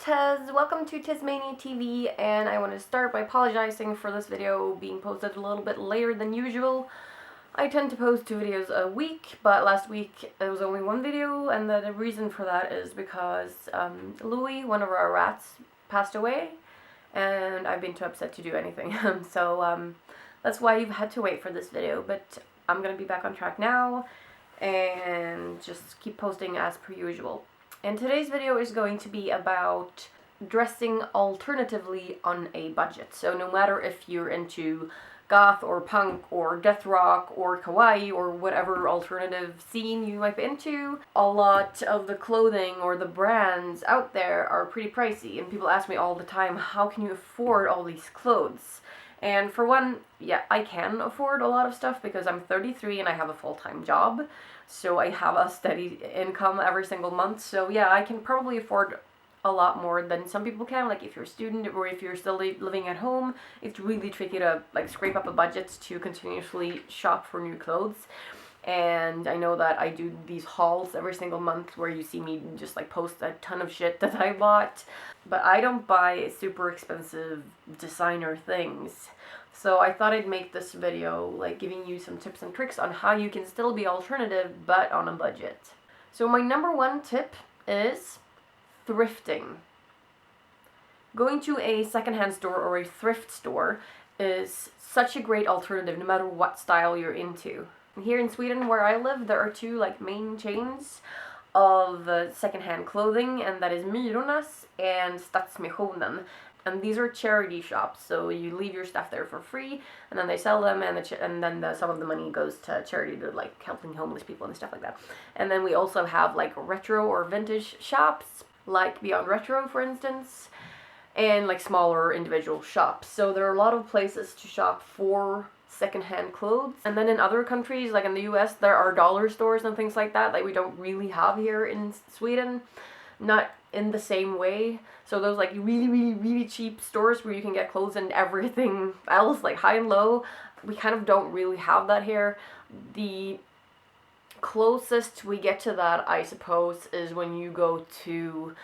Tez, welcome to Tasmania TV, and I want to start by apologizing for this video being posted a little bit later than usual. I tend to post 2 videos a week, but last week it was only 1 video, and the reason for that is because Louis, one of our rats, passed away, and I've been too upset to do anything. So that's why you've had to wait for this video, but I'm gonna be back on track now, and just keep posting as per usual. And today's video is going to be about dressing alternatively on a budget. So no matter if you're into goth or punk or death rock or kawaii or whatever alternative scene you might be into, a lot of the clothing or the brands out there are pretty pricey, and people ask me all the time, how can you afford all these clothes? And for one, yeah, I can afford a lot of stuff because I'm 33 and I have a full-time job. So I have a steady income every single month. So yeah, I can probably afford a lot more than some people can. Like if you're a student or if you're still living at home, it's really tricky to like scrape up a budget to continuously shop for new clothes. And I know that I do these hauls every single month where you see me just like post a ton of shit that I bought. But I don't buy super expensive designer things. So I thought I'd make this video like giving you some tips and tricks on how you can still be alternative but on a budget. So my number 1 tip is thrifting. Going to a secondhand store or a thrift store is such a great alternative no matter what style you're into. Here in Sweden where I live, there are 2 like main chains of secondhand clothing, and that is Myrornas and Stadsmissionen. And these are charity shops, so you leave your stuff there for free, and then they sell them, and then some of the money goes to charity to like helping homeless people and stuff like that. And then we also have like retro or vintage shops, like Beyond Retro, for instance, and like smaller individual shops. So there are a lot of places to shop for secondhand clothes. And then in other countries, like in the US, there are dollar stores and things like that we don't really have here in Sweden. Not in the same way. So those like really cheap stores where you can get clothes and everything else, like high and low, we kind of don't really have that here. The closest we get to that, I suppose, is when you go to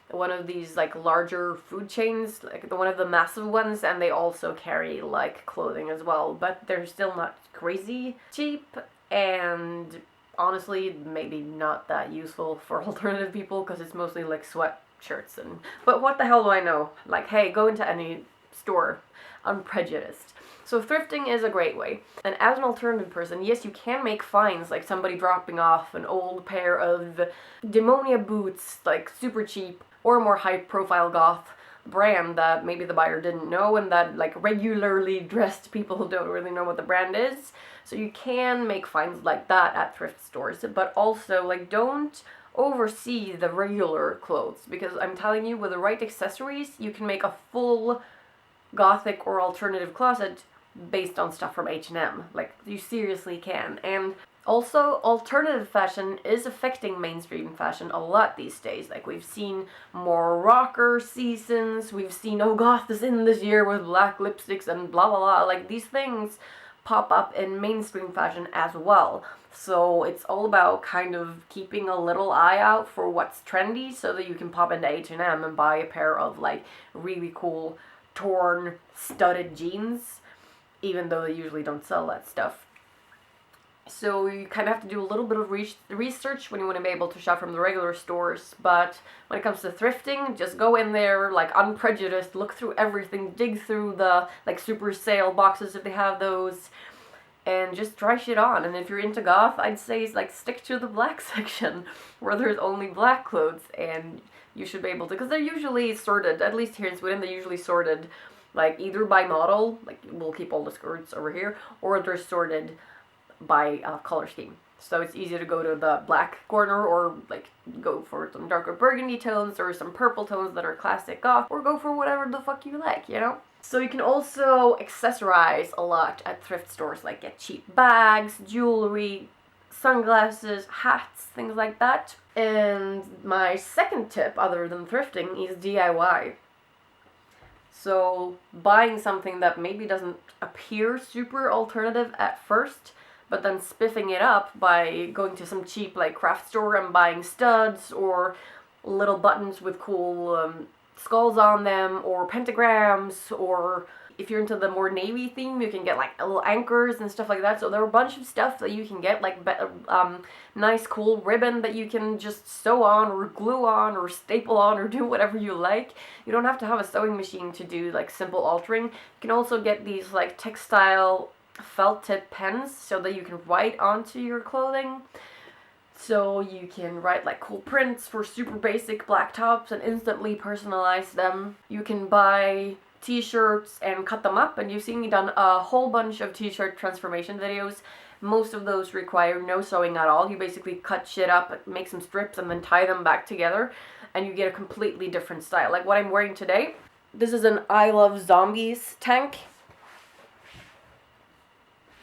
one of these like larger food chains, like one of the massive ones, and they also carry like clothing as well, but they're still not crazy cheap, and honestly maybe not that useful for alternative people because it's mostly like sweatshirts and but what the hell do I know? Like, hey, go into any store, unprejudiced. So thrifting is a great way. And as an alternative person, yes, you can make finds, like somebody dropping off an old pair of Demonia boots, like super cheap, or a more high profile goth brand that maybe the buyer didn't know, and that like regularly dressed people who don't really know what the brand is. So you can make finds like that at thrift stores, but also like don't oversee the regular clothes, because I'm telling you, with the right accessories you can make a full gothic or alternative closet based on stuff from H&M. Like, you seriously can. And also, alternative fashion is affecting mainstream fashion a lot these days. Like, we've seen more rocker seasons, we've seen, oh, goth is in this year with black lipsticks and blah blah blah. Like, these things pop up in mainstream fashion as well. So it's all about kind of keeping a little eye out for what's trendy so that you can pop into H&M and buy a pair of like really cool torn studded jeans, even though they usually don't sell that stuff. So you kind of have to do a little bit of research when you want to be able to shop from the regular stores, but when it comes to thrifting, just go in there like unprejudiced, look through everything, dig through the like super sale boxes if they have those, and just try shit on. And if you're into goth, I'd say like stick to the black section where there's only black clothes, and you should be able to, because they're usually sorted, at least here in Sweden, they're usually sorted like either by model, like we'll keep all the skirts over here, or they're sorted by color scheme. So it's easy to go to the black corner, or like go for some darker burgundy tones or some purple tones that are classic goth, or go for whatever the fuck you like, you know? So you can also accessorize a lot at thrift stores, like get cheap bags, jewelry, sunglasses, hats, things like that. And my second tip, other than thrifting, is DIY. So buying something that maybe doesn't appear super alternative at first, but then spiffing it up by going to some cheap like craft store and buying studs or little buttons with cool skulls on them, or pentagrams, or if you're into the more navy theme, you can get like little anchors and stuff like that. So there are a bunch of stuff that you can get, like nice cool ribbon that you can just sew on or glue on or staple on or do whatever you like. You don't have to have a sewing machine to do like simple altering. You can also get these like textile felt tip pens so that you can write onto your clothing. So you can write like cool prints for super basic black tops and instantly personalize them. You can buy t-shirts and cut them up, and you've seen me done a whole bunch of t-shirt transformation videos. Most of those require no sewing at all. You basically cut shit up, make some strips, and then tie them back together, and you get a completely different style. Like what I'm wearing today, this is an I Love Zombies tank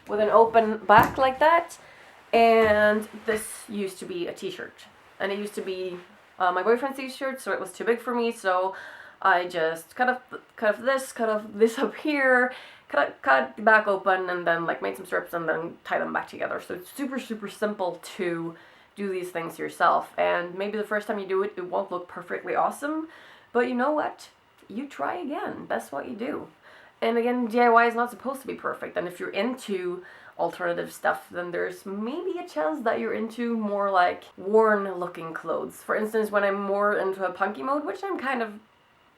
with an open back like that, and this used to be a t-shirt, and it used to be my boyfriend's t-shirt, so it was too big for me, so I just cut off this up here, cut the back open, and then like made some strips and then tie them back together. So it's super, super simple to do these things yourself. And maybe the first time you do it, it won't look perfectly awesome, but you know what? You try again. That's what you do. And again, DIY is not supposed to be perfect. And if you're into alternative stuff, then there's maybe a chance that you're into more like worn looking clothes. For instance, when I'm more into a punky mode, which I'm kind of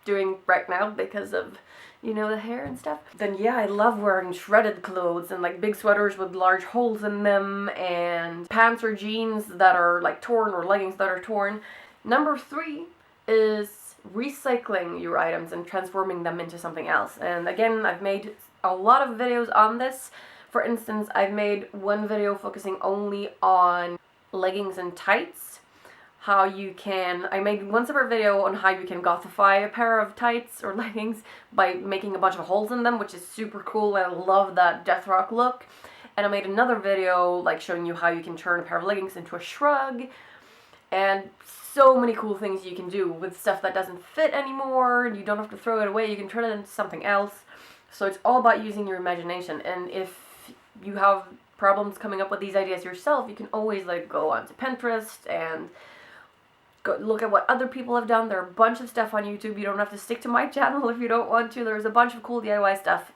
doing right now because of, you know, the hair and stuff, then yeah, I love wearing shredded clothes and like big sweaters with large holes in them, and pants or jeans that are like torn, or leggings that are torn. Number 3 is recycling your items and transforming them into something else. And again, I've made a lot of videos on this. For instance, I've made one video focusing only on leggings and tights. I made one separate video on how you can gothify a pair of tights or leggings by making a bunch of holes in them, which is super cool. I love that death rock look. And I made another video like showing you how you can turn a pair of leggings into a shrug, and so many cool things you can do with stuff that doesn't fit anymore. You don't have to throw it away, you can turn it into something else. So it's all about using your imagination. And if you have problems coming up with these ideas yourself, you can always like go onto Pinterest and go look at what other people have done. There are a bunch of stuff on YouTube. You don't have to stick to my channel if you don't want to. There's a bunch of cool DIY stuff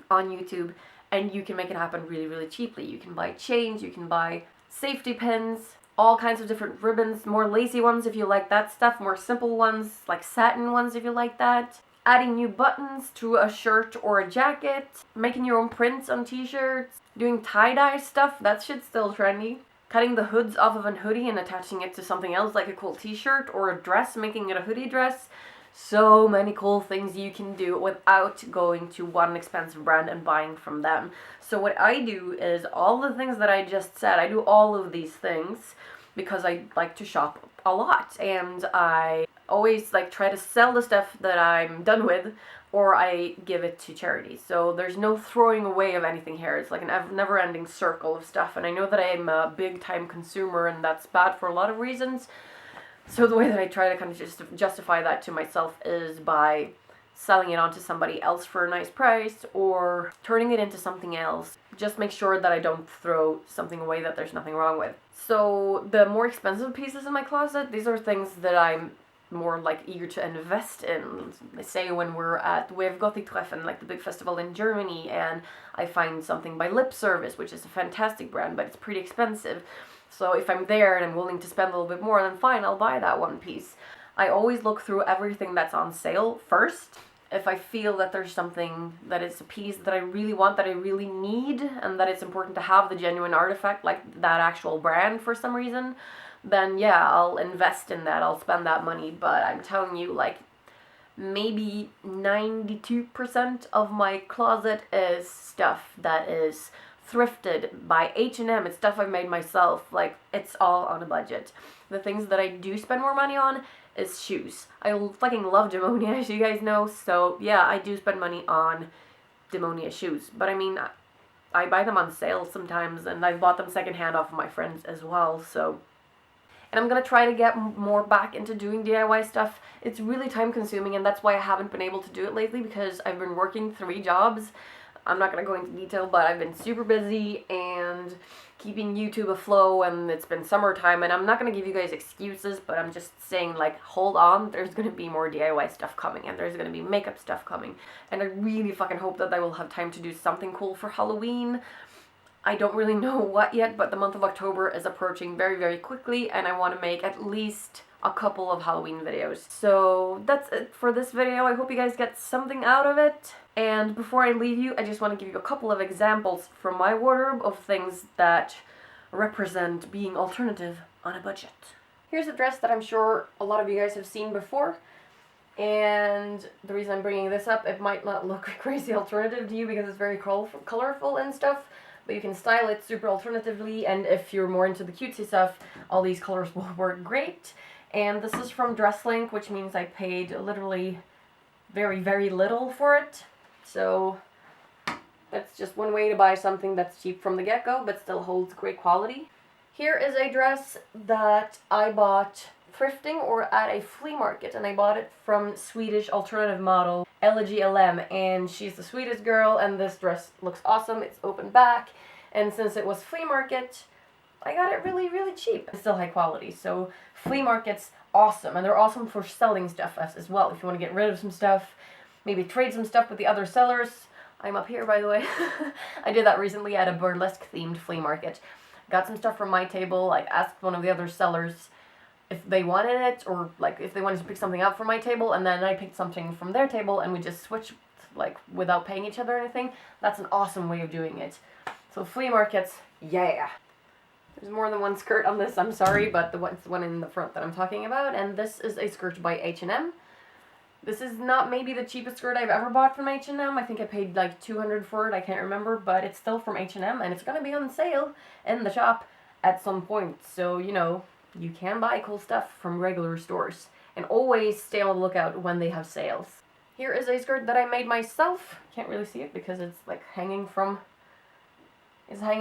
on YouTube, and you can make it happen really, really cheaply. You can buy chains, you can buy safety pins, all kinds of different ribbons, more lacy ones if you like that stuff, more simple ones like satin ones if you like that. Adding new buttons to a shirt or a jacket, making your own prints on t-shirts, doing tie-dye stuff, that shit's still trendy. Cutting the hoods off of a hoodie and attaching it to something else like a cool t-shirt or a dress, making it a hoodie dress. So many cool things you can do without going to one expensive brand and buying from them. So what I do is all the things that I just said, I do all of these things because I like to shop a lot, and I always like try to sell the stuff that I'm done with, or I give it to charity. So there's no throwing away of anything here. It's like a never-ending circle of stuff, and I know that I'm a big-time consumer, and that's bad for a lot of reasons. So the way that I try to kind of just justify that to myself is by selling it on to somebody else for a nice price, or turning it into something else. Just make sure that I don't throw something away that there's nothing wrong with. So the more expensive pieces in my closet, these are things that I'm more like eager to invest in. Say when we're at Thrifting, like the big festival in Germany, and I find something by Lip Service, which is a fantastic brand, but it's pretty expensive. So if I'm there and I'm willing to spend a little bit more, then fine, I'll buy that one piece. I always look through everything that's on sale first. If I feel that there's something that is a piece that I really want, that I really need, and that it's important to have the genuine artifact, like that actual brand for some reason, then yeah, I'll invest in that, I'll spend that money. But I'm telling you, like, maybe 92% of my closet is stuff that is thrifted by H&M. It's stuff I've made myself. Like, it's all on a budget. The things that I do spend more money on is shoes. I fucking love Demonia, as you guys know, so yeah, I do spend money on Demonia shoes. But I mean, I buy them on sale sometimes, and I've bought them secondhand off of my friends as well, so. And I'm gonna try to get more back into doing DIY stuff. It's really time consuming, and that's why I haven't been able to do it lately, because I've been working 3 jobs. I'm not going to go into detail, but I've been super busy and keeping YouTube afloat, and it's been summertime, and I'm not going to give you guys excuses, but I'm just saying, like, hold on, there's going to be more DIY stuff coming, and there's going to be makeup stuff coming, and I really fucking hope that I will have time to do something cool for Halloween. I don't really know what yet, but the month of October is approaching very, very quickly, and I want to make at least a couple of Halloween videos. So that's it for this video. I hope you guys get something out of it. And before I leave you, I just want to give you a couple of examples from my wardrobe of things that represent being alternative on a budget. Here's a dress that I'm sure a lot of you guys have seen before. And the reason I'm bringing this up, it might not look crazy alternative to you because it's very colorful and stuff, but you can style it super alternatively, and if you're more into the cutesy stuff, all these colors will work great. And this is from DressLink, which means I paid literally very, very little for it. So that's just one way to buy something that's cheap from the get-go, but still holds great quality. Here is a dress that I bought thrifting or at a flea market, and I bought it from Swedish alternative model LM, and she's the sweetest girl, and this dress looks awesome. It's open back, and since it was flea market, I got it really, really cheap. It's still high quality, so flea markets, awesome, and they're awesome for selling stuff as well. If you want to get rid of some stuff, maybe trade some stuff with the other sellers. I'm up here, by the way. I did that recently at a burlesque-themed flea market. Got some stuff from my table, like asked one of the other sellers if they wanted it, or like if they wanted to pick something up from my table, and then I picked something from their table, and we just switched, like, without paying each other or anything. That's an awesome way of doing it. So flea markets, yeah. There's more than one skirt on this, I'm sorry, but the one in the front that I'm talking about, and this is a skirt by H&M. This is not maybe the cheapest skirt I've ever bought from H&M. I think I paid like $200 for it, I can't remember, but it's still from H&M, and it's gonna be on sale in the shop at some point. So, you know, you can buy cool stuff from regular stores, and always stay on the lookout when they have sales. Here is a skirt that I made myself. Can't really see it because it's like hanging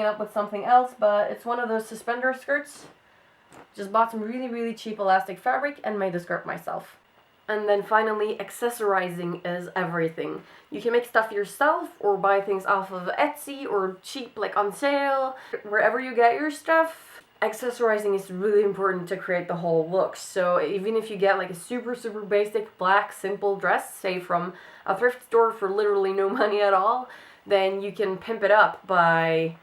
up with something else, but it's one of those suspender skirts. Just bought some really, really cheap elastic fabric and made the skirt myself. And then finally, accessorizing is everything. You can make stuff yourself or buy things off of Etsy or cheap, like on sale. Wherever you get your stuff, accessorizing is really important to create the whole look. So even if you get like a super, super basic black simple dress, say from a thrift store for literally no money at all, then you can pimp it up by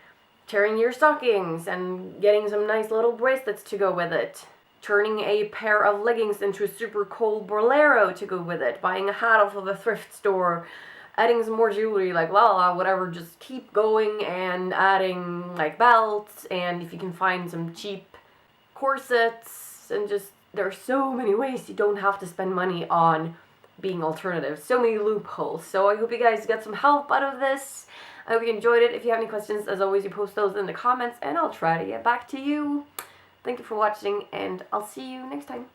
tearing your stockings and getting some nice little bracelets to go with it. Turning a pair of leggings into a super cool bolero to go with it. Buying a hat off of a thrift store. Adding some more jewelry, like whatever. Just keep going and adding like belts, and if you can find some cheap corsets, and just, there are so many ways you don't have to spend money on being alternative. So many loopholes. So I hope you guys get some help out of this. I hope you enjoyed it. If you have any questions, as always, you post those in the comments, and I'll try to get back to you. Thank you for watching, and I'll see you next time.